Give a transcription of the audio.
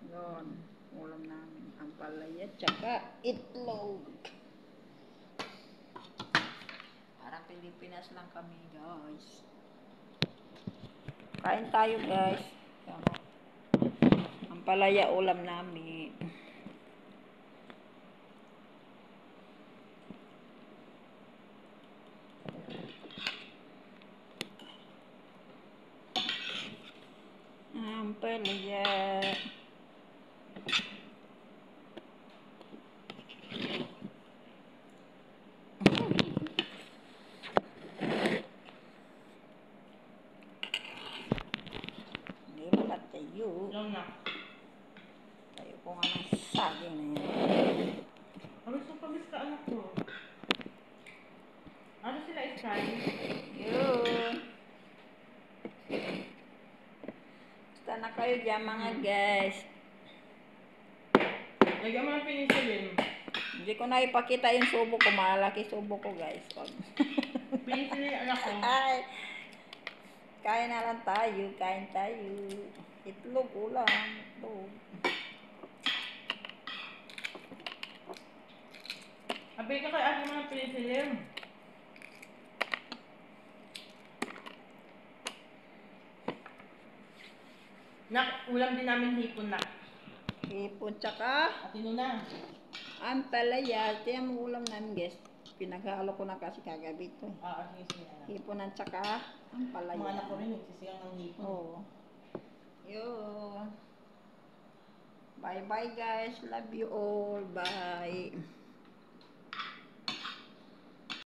Yun, ulam namin ang palaya tsaka itlog. Parang Pilipinas lang kami, guys. Kain tayo, guys. Ang palaya ulam namin. Ang palaya. Hindi mo na tayo. Tayo ko nga ng saging na yan. Alis mo pamis ka anak ko. Ano sila Sky? Yun. Basta na kayo dyan mga guys. Lagyan mo ng penicillin. Hindi ko na ipakita yung subo ko. Malaki subo ko, guys. Penicillin anak ko. Ay. Kain na lang tayo. Kain tayo. Itlog ulam. Itlog. Abay ka kay ate mo ng penicillin. Nak, ulam din namin hipon na. Hipon tsaka At ino na. ang palaya. Ito yung ulam namin, guys. Pinaghalo ko na kasi kagabi ito. Sige, sige anak. Hipon at tsaka ang palaya. Mga anak ko rin nagsisigang ng hipon. Oo. Yun. Bye-bye, guys. Love you all. Bye.